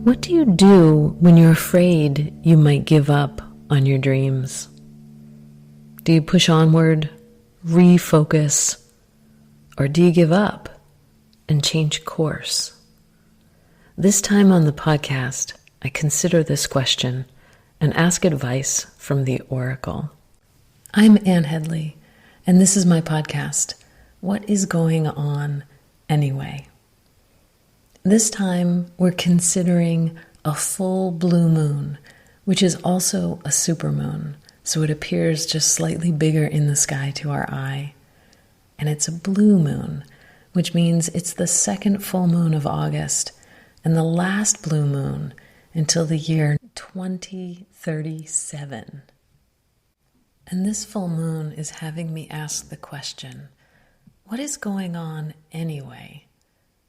What do you do when you're afraid you might give up on your dreams? Do you push onward, refocus, or do you give up and change course? This time on the podcast, I consider this question and ask advice from the Oracle. I'm Anne Headley, and this is my podcast, What is Going On Anyway? This time, we're considering a full blue moon, which is also a supermoon, so it appears just slightly bigger in the sky to our eye. And it's a blue moon, which means it's the second full moon of August and the last blue moon until the year 2037. And this full moon is having me ask the question, what is going on anyway?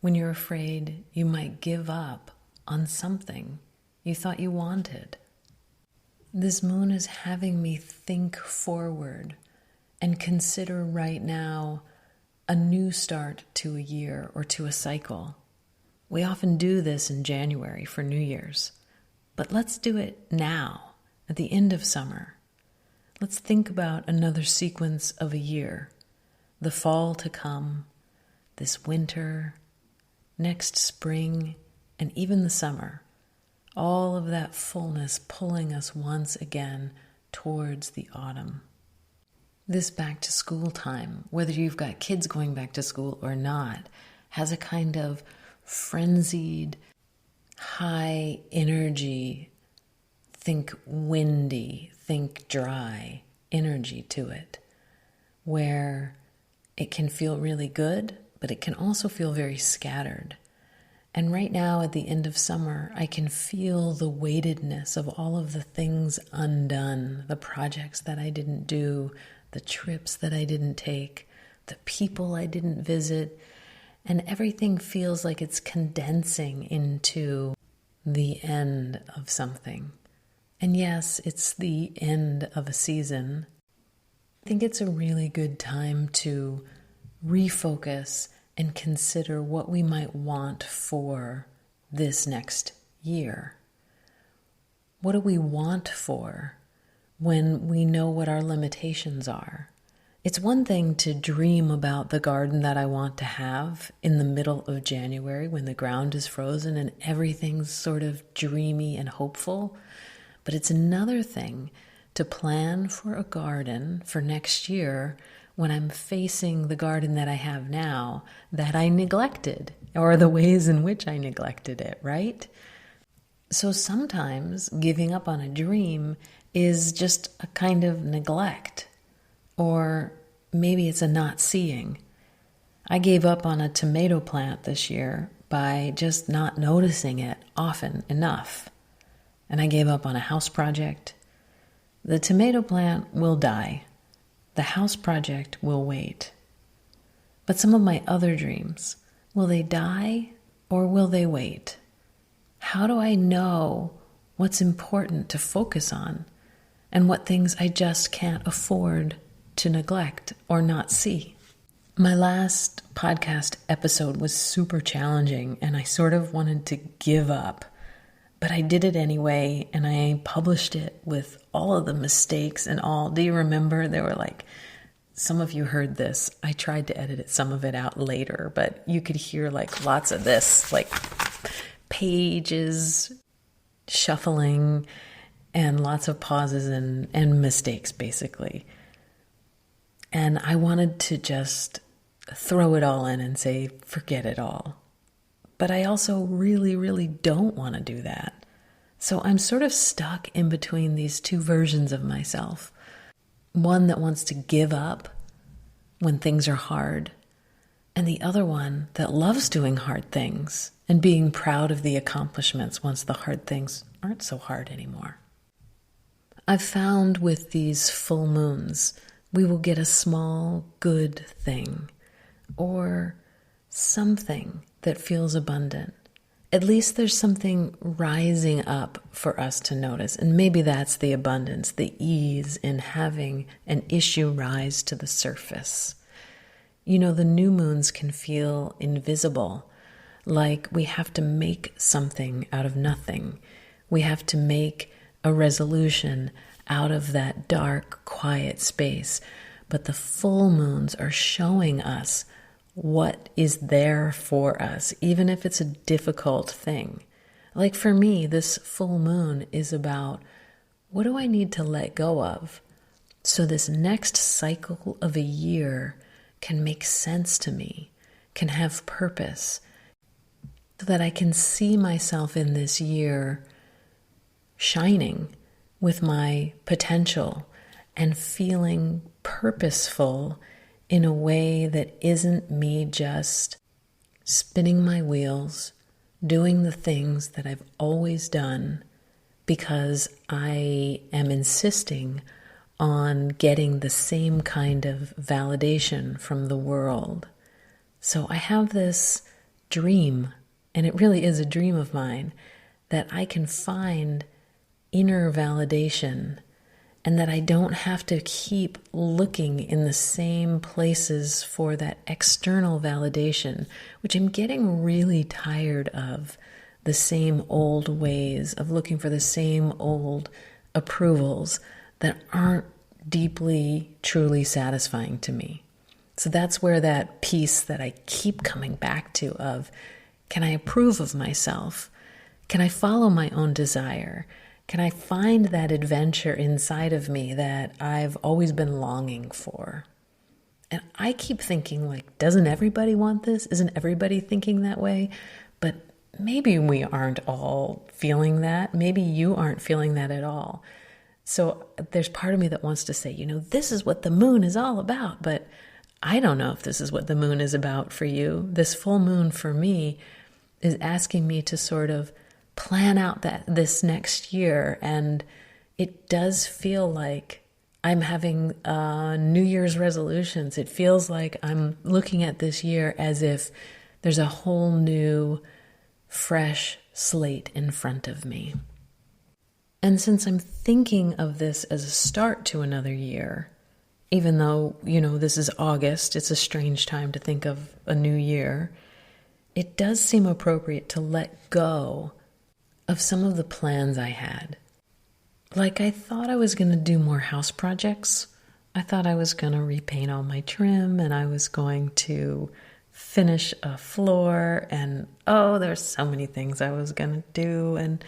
When you're afraid you might give up on something you thought you wanted. This moon is having me think forward and consider right now a new start to a year or to a cycle. We often do this in January for New Year's, but let's do it now, at the end of summer. Let's think about another sequence of a year, the fall to come, this winter, next spring, and even the summer, all of that fullness pulling us once again towards the autumn. This back to school time, whether you've got kids going back to school or not, has a kind of frenzied, high energy, think windy, think dry energy to it, where it can feel really good, but it can also feel very scattered. And right now, at the end of summer, I can feel the weightedness of all of the things undone, the projects that I didn't do, the trips that I didn't take, the people I didn't visit, and everything feels like it's condensing into the end of something. And yes, it's the end of a season. I think it's a really good time to refocus and consider what we might want for this next year. What do we want for when we know what our limitations are? It's one thing to dream about the garden that I want to have in the middle of January when the ground is frozen and everything's sort of dreamy and hopeful. But it's another thing to plan for a garden for next year when I'm facing the garden that I have now that I neglected, or the ways in which I neglected it, right? So sometimes giving up on a dream is just a kind of neglect, or maybe it's a not seeing. I gave up on a tomato plant this year by just not noticing it often enough. And I gave up on a house project. The tomato plant will die. The house project will wait. But some of my other dreams, will they die or will they wait? How do I know what's important to focus on and what things I just can't afford to neglect or not see? My last podcast episode was super challenging and I sort of wanted to give up. But I did it anyway, and I published it with all of the mistakes and all. Do you remember? There were some of you heard this. I tried to edit some of it out later, but you could hear lots of this, pages shuffling and lots of pauses and mistakes, basically. And I wanted to just throw it all in and say, forget it all. But I also really, really don't want to do that. So I'm sort of stuck in between these two versions of myself. One that wants to give up when things are hard, and the other one that loves doing hard things and being proud of the accomplishments once the hard things aren't so hard anymore. I've found with these full moons, we will get a small good thing or something that feels abundant. At least there's something rising up for us to notice. And maybe that's the abundance, the ease in having an issue rise to the surface. You know, the new moons can feel invisible, like we have to make something out of nothing. We have to make a resolution out of that dark, quiet space. But the full moons are showing us what is there for us, even if it's a difficult thing. Like for me, this full moon is about, what do I need to let go of so this next cycle of a year can make sense to me, can have purpose, so that I can see myself in this year shining with my potential and feeling purposeful in a way that isn't me just spinning my wheels, doing the things that I've always done because I am insisting on getting the same kind of validation from the world. So I have this dream, and it really is a dream of mine, that I can find inner validation and that I don't have to keep looking in the same places for that external validation, which I'm getting really tired of, the same old ways of looking for the same old approvals that aren't deeply, truly satisfying to me. So that's where that piece that I keep coming back to of, can I approve of myself? Can I follow my own desire? Can I find that adventure inside of me that I've always been longing for? And I keep thinking, like, doesn't everybody want this? Isn't everybody thinking that way? But maybe we aren't all feeling that. Maybe you aren't feeling that at all. So there's part of me that wants to say, this is what the moon is all about. But I don't know if this is what the moon is about for you. This full moon for me is asking me to sort of plan out this next year. And it does feel like I'm having New Year's resolutions. It feels like I'm looking at this year as if there's a whole new, fresh slate in front of me. And since I'm thinking of this as a start to another year, even though, this is August, it's a strange time to think of a new year, it does seem appropriate to let go of some of the plans I had. Like, I thought I was going to do more house projects. I thought I was going to repaint all my trim, and I was going to finish a floor, and there's so many things I was going to do. And,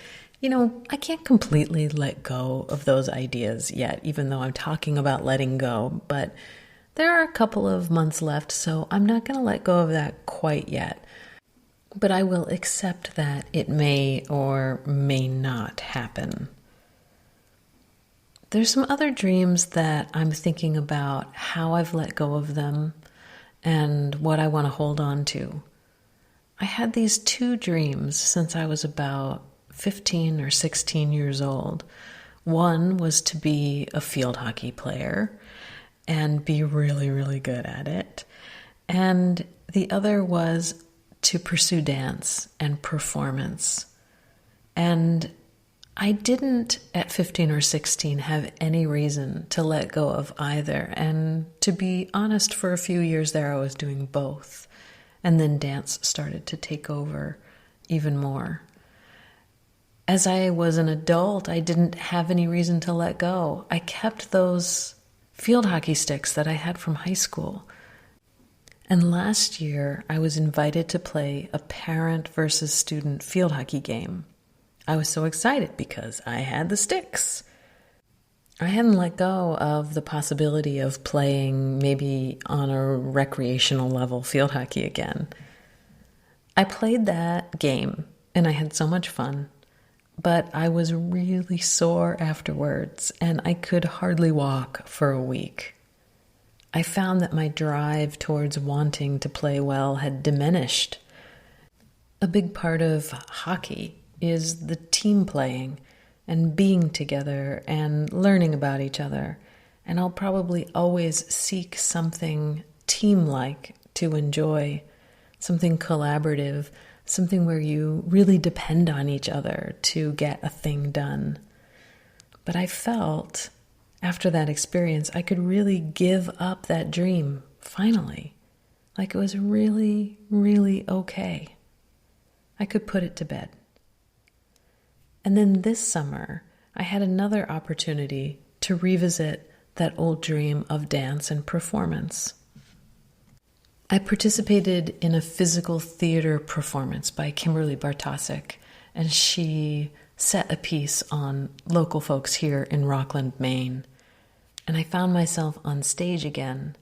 I can't completely let go of those ideas yet, even though I'm talking about letting go. But there are a couple of months left, so I'm not going to let go of that quite yet. But I will accept that it may or may not happen. There's some other dreams that I'm thinking about how I've let go of them and what I want to hold on to. I had these two dreams since I was about 15 or 16 years old. One was to be a field hockey player and be really, really good at it. And the other was to pursue dance and performance. And I didn't, at 15 or 16, have any reason to let go of either. And to be honest, for a few years there, I was doing both. And then dance started to take over even more. As I was an adult, I didn't have any reason to let go. I kept those field hockey sticks that I had from high school. And last year, I was invited to play a parent versus student field hockey game. I was so excited because I had the sticks. I hadn't let go of the possibility of playing maybe on a recreational level field hockey again. I played that game and I had so much fun, but I was really sore afterwards and I could hardly walk for a week. I found that my drive towards wanting to play well had diminished. A big part of hockey is the team playing and being together and learning about each other. And I'll probably always seek something team-like to enjoy, something collaborative, something where you really depend on each other to get a thing done. But I felt after that experience, I could really give up that dream, finally. Like it was really, really okay. I could put it to bed. And then this summer, I had another opportunity to revisit that old dream of dance and performance. I participated in a physical theater performance by Kimberly Bartosik, and she set a piece on local folks here in Rockland, Maine. And I found myself on stage again,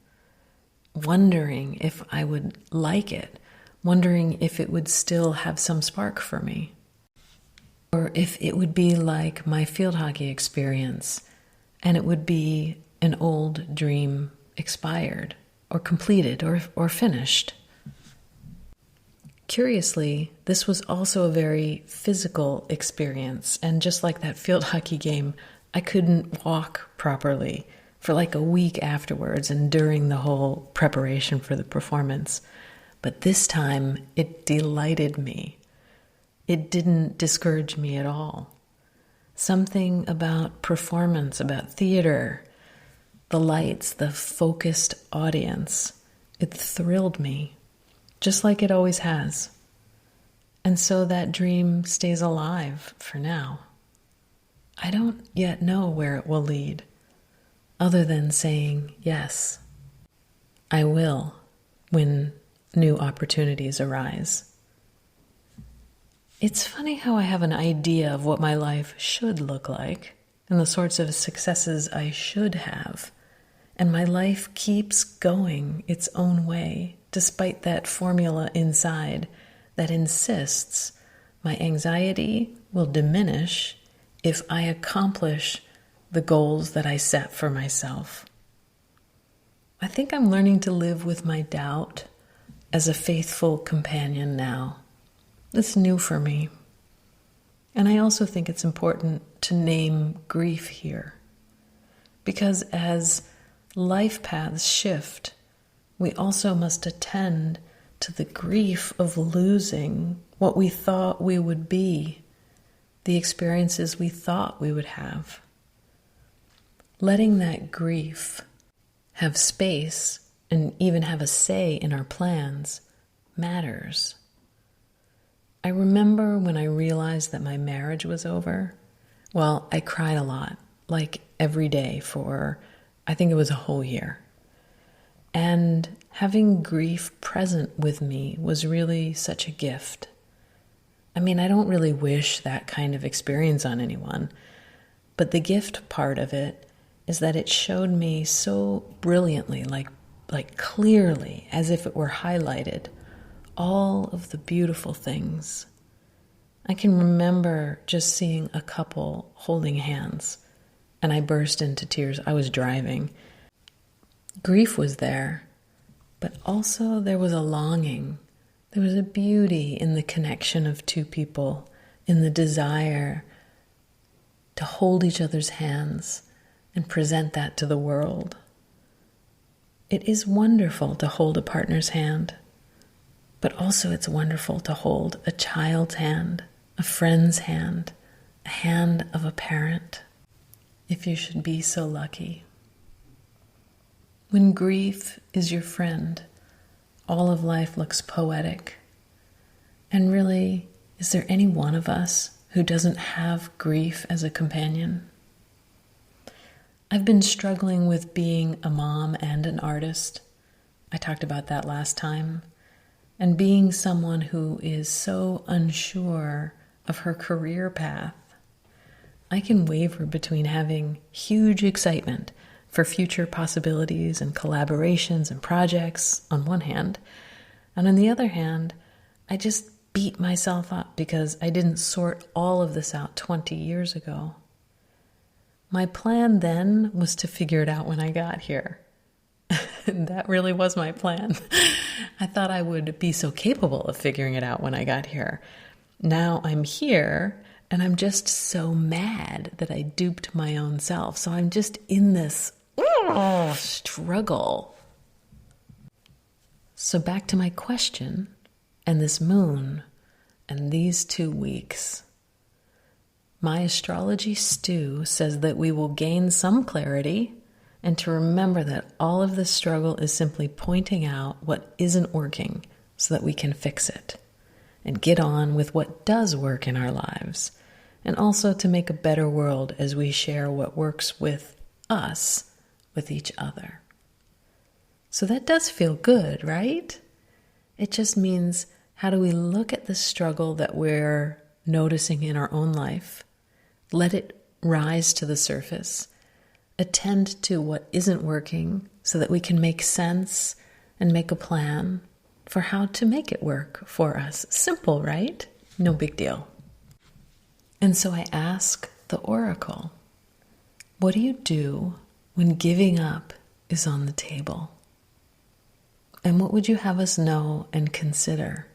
wondering if I would like it, wondering if it would still have some spark for me, or if it would be like my field hockey experience, and it would be an old dream expired, or completed, or finished. Curiously, this was also a very physical experience, and just like that field hockey game, I couldn't walk properly for like a week afterwards and during the whole preparation for the performance. But this time, it delighted me. It didn't discourage me at all. Something about performance, about theater, the lights, the focused audience, it thrilled me, just like it always has. And so that dream stays alive for now. I don't yet know where it will lead, other than saying yes, I will when new opportunities arise. It's funny how I have an idea of what my life should look like and the sorts of successes I should have. And my life keeps going its own way, despite that formula inside that insists my anxiety will diminish if I accomplish the goals that I set for myself. I think I'm learning to live with my doubt as a faithful companion now. It's new for me. And I also think it's important to name grief here, because as life paths shift, we also must attend to the grief of losing what we thought we would be, the experiences we thought we would have. Letting that grief have space and even have a say in our plans matters. I remember when I realized that my marriage was over, well, I cried a lot, like every day for, I think it was a whole year. And having grief present with me was really such a gift. I mean, I don't really wish that kind of experience on anyone, but the gift part of it is that it showed me so brilliantly, like clearly, as if it were highlighted, all of the beautiful things. I can remember just seeing a couple holding hands, and I burst into tears. I was driving. Grief was there, but also there was a longing. There was a beauty in the connection of two people, in the desire to hold each other's hands and present that to the world. It is wonderful to hold a partner's hand, but also it's wonderful to hold a child's hand, a friend's hand, a hand of a parent, if you should be so lucky. When grief is your friend, all of life looks poetic. And really, is there any one of us who doesn't have grief as a companion? I've been struggling with being a mom and an artist. I talked about that last time. And being someone who is so unsure of her career path. I can waver between having huge excitement for future possibilities and collaborations and projects on one hand, and on the other hand, I just beat myself up because I didn't sort all of this out 20 years ago. My plan then was to figure it out when I got here. That really was my plan. I thought I would be so capable of figuring it out when I got here. Now I'm here, and I'm just so mad that I duped my own self. So I'm just in this struggle. So back to my question, and this moon, and these 2 weeks. My astrology stew says that we will gain some clarity, and to remember that all of this struggle is simply pointing out what isn't working so that we can fix it. and get on with what does work in our lives, and also to make a better world as we share what works with us, with each other. So that does feel good, right? It just means, how do we look at the struggle that we're noticing in our own life, let it rise to the surface, attend to what isn't working so that we can make sense and make a plan for how to make it work for us. Simple, right? No big deal. And so I ask the oracle, what do you do when giving up is on the table? And what would you have us know and consider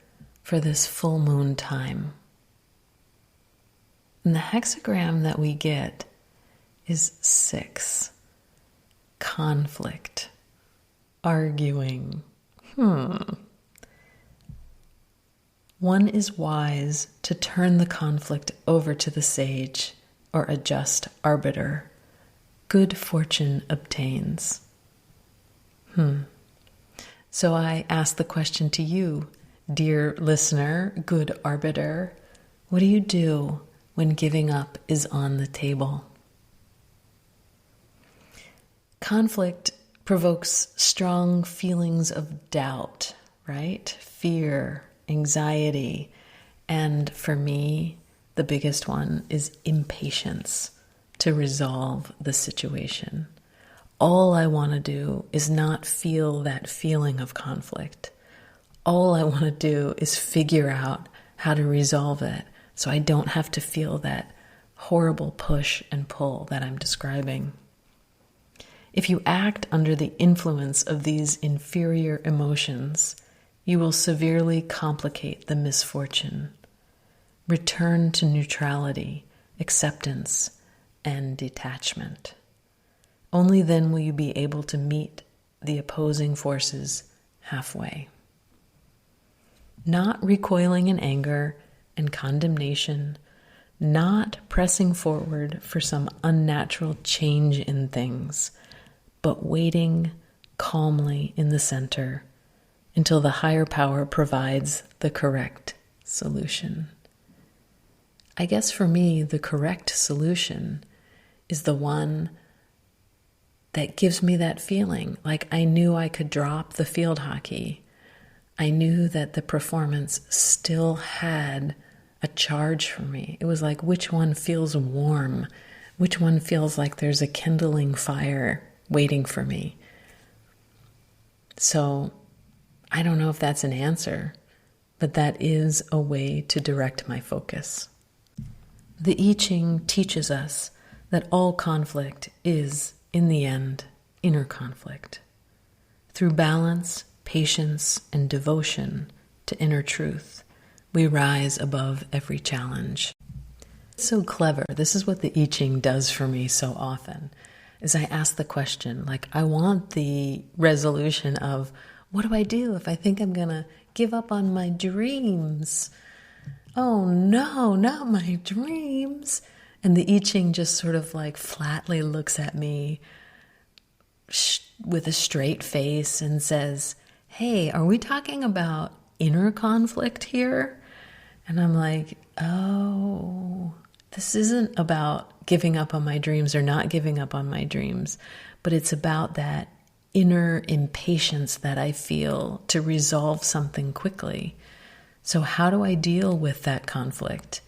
for this full moon time? And the hexagram that we get is 6. Conflict. Arguing. One is wise to turn the conflict over to the sage or a just arbiter. Good fortune obtains. So I ask the question to you, dear listener, good arbiter, what do you do when giving up is on the table? Conflict provokes strong feelings of doubt, right? Fear, anxiety, and for me, the biggest one is impatience to resolve the situation. All I want to do is not feel that feeling of conflict. All I want to do is figure out how to resolve it so I don't have to feel that horrible push and pull that I'm describing. If you act under the influence of these inferior emotions, you will severely complicate the misfortune. Return to neutrality, acceptance, and detachment. Only then will you be able to meet the opposing forces halfway. Not recoiling in anger and condemnation, not pressing forward for some unnatural change in things, but waiting calmly in the center until the higher power provides the correct solution. I guess for me, the correct solution is the one that gives me that feeling like I knew I could drop the field hockey. I knew that the performance still had a charge for me. It was like, which one feels warm? Which one feels like there's a kindling fire waiting for me? So I don't know if that's an answer, but that is a way to direct my focus. The I Ching teaches us that all conflict is, in the end, inner conflict. Through balance, patience, and devotion to inner truth, we rise above every challenge. It's so clever. This is what the I Ching does for me so often, is I ask the question, like, I want the resolution of, what do I do if I think I'm going to give up on my dreams? Oh no, not my dreams. And the I Ching just sort of like flatly looks at me with a straight face and says, hey, are we talking about inner conflict here? And I'm like, oh, this isn't about giving up on my dreams or not giving up on my dreams, but it's about that inner impatience that I feel to resolve something quickly. So how do I deal with that conflict?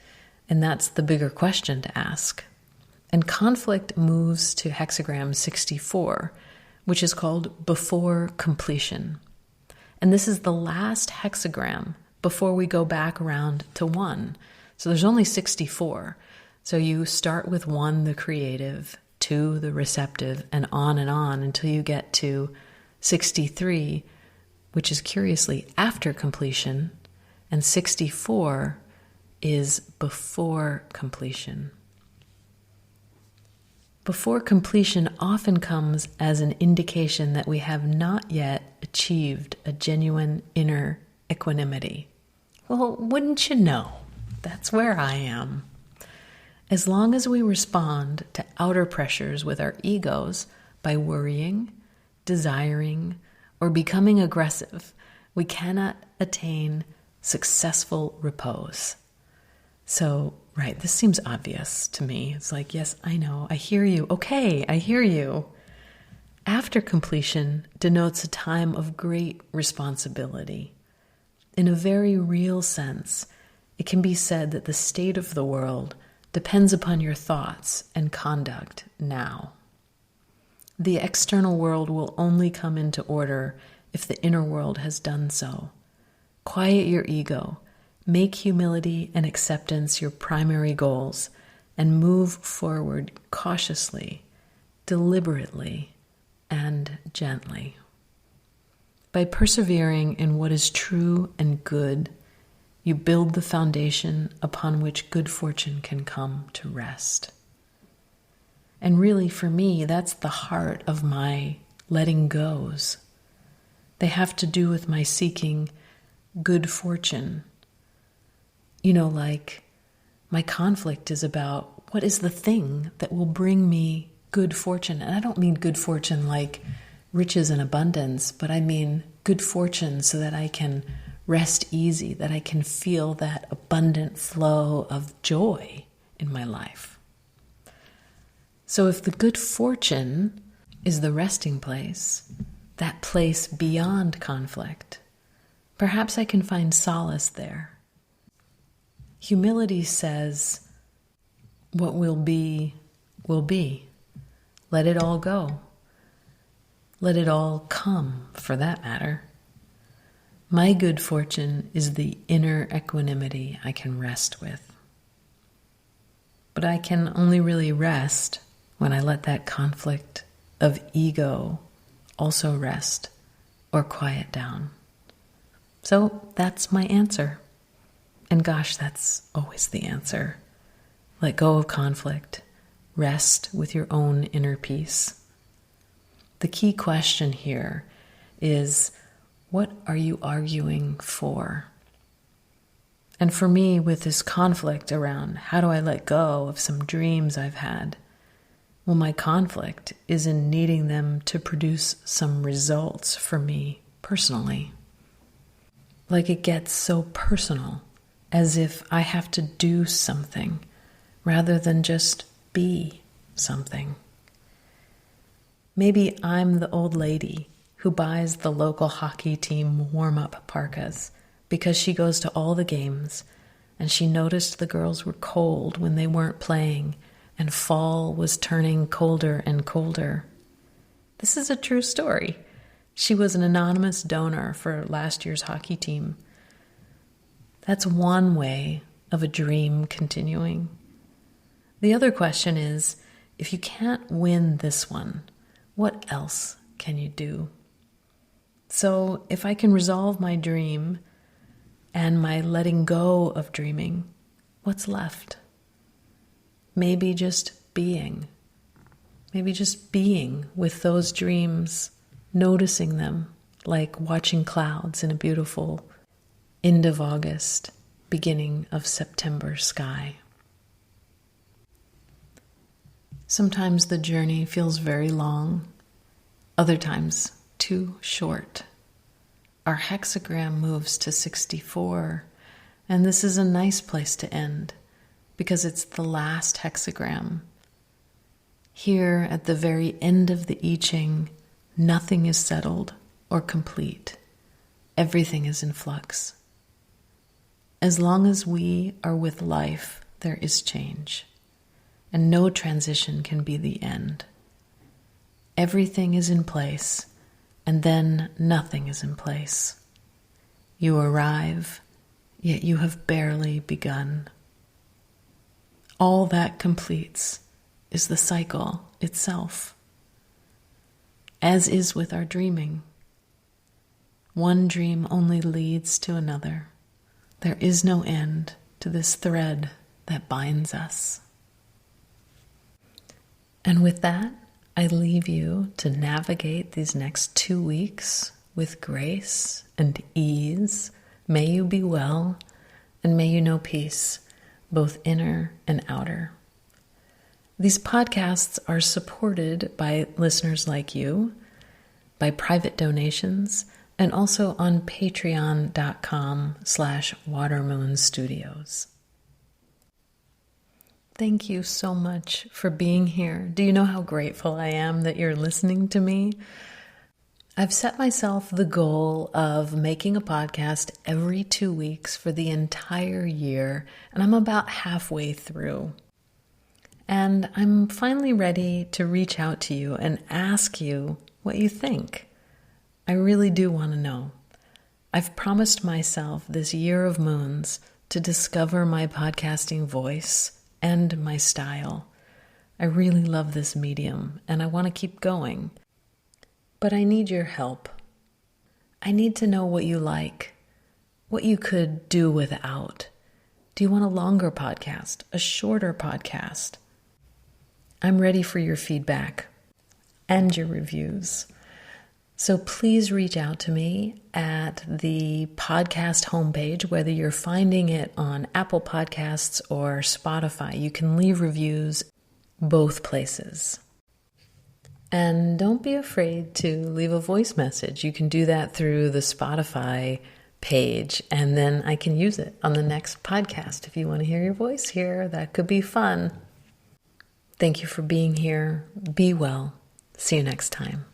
And that's the bigger question to ask. And conflict moves to hexagram 64, which is called before completion. And this is the last hexagram before we go back around to 1. So there's only 64. So you start with 1, the creative, 2, the receptive, and on until you get to 63, which is curiously after completion, and 64 is before completion. Before completion often comes as an indication that we have not yet achieved a genuine inner equanimity. Well, wouldn't you know? That's where I am. As long as we respond to outer pressures with our egos by worrying, desiring, or becoming aggressive, we cannot attain successful repose. So, right, this seems obvious to me. It's like, yes, I know, I hear you. Okay, I hear you. After completion denotes a time of great responsibility. In a very real sense, it can be said that the state of the world depends upon your thoughts and conduct now. The external world will only come into order if the inner world has done so. Quiet your ego, make humility and acceptance your primary goals, and move forward cautiously, deliberately, and gently. By persevering in what is true and good, you build the foundation upon which good fortune can come to rest. And really, for me, that's the heart of my letting goes. They have to do with my seeking good fortune. Like my conflict is about what is the thing that will bring me good fortune. And I don't mean good fortune like riches and abundance, but I mean good fortune so that I can rest easy, that I can feel that abundant flow of joy in my life. So if the good fortune is the resting place, that place beyond conflict, perhaps I can find solace there. Humility says, what will be, will be. Let it all go. Let it all come, for that matter. My good fortune is the inner equanimity I can rest with. But I can only really rest when I let that conflict of ego also rest or quiet down. So that's my answer. And gosh, that's always the answer. Let go of conflict. Rest with your own inner peace. The key question here is, what are you arguing for? And for me, with this conflict around how do I let go of some dreams I've had, well, my conflict is in needing them to produce some results for me personally. Like it gets so personal, as if I have to do something rather than just be something. Maybe I'm the old lady who buys the local hockey team warm-up parkas because she goes to all the games and she noticed the girls were cold when they weren't playing and fall was turning colder and colder. This is a true story. She was an anonymous donor for last year's hockey team. That's one way of a dream continuing. The other question is, if you can't win this one, what else can you do? So if I can resolve my dream and my letting go of dreaming, what's left? Maybe just being. Maybe just being with those dreams, noticing them like watching clouds in a beautiful end of August, beginning of September sky. Sometimes the journey feels very long, other times too short. Our hexagram moves to 64, and this is a nice place to end because it's the last hexagram. Here at the very end of the I Ching, nothing is settled or complete. Everything is in flux. As long as we are with life, there is change. And no transition can be the end. Everything is in place, and then nothing is in place. You arrive, yet you have barely begun. All that completes is the cycle itself. As is with our dreaming. One dream only leads to another. There is no end to this thread that binds us. And with that, I leave you to navigate these next 2 weeks with grace and ease. May you be well, and may you know peace, both inner and outer. These podcasts are supported by listeners like you, by private donations, and also on patreon.com/watermoonstudios. Thank you so much for being here. Do you know how grateful I am that you're listening to me? I've set myself the goal of making a podcast every 2 weeks for the entire year, and I'm about halfway through. And I'm finally ready to reach out to you and ask you what you think. I really do want to know. I've promised myself this year of moons to discover my podcasting voice and my style. I really love this medium and I want to keep going. But I need your help. I need to know what you like, what you could do without. Do you want a longer podcast, a shorter podcast? I'm ready for your feedback and your reviews. So please reach out to me at the podcast homepage, whether you're finding it on Apple Podcasts or Spotify. You can leave reviews both places. And don't be afraid to leave a voice message. You can do that through the Spotify page, and then I can use it on the next podcast. If you want to hear your voice here, that could be fun. Thank you for being here. Be well. See you next time.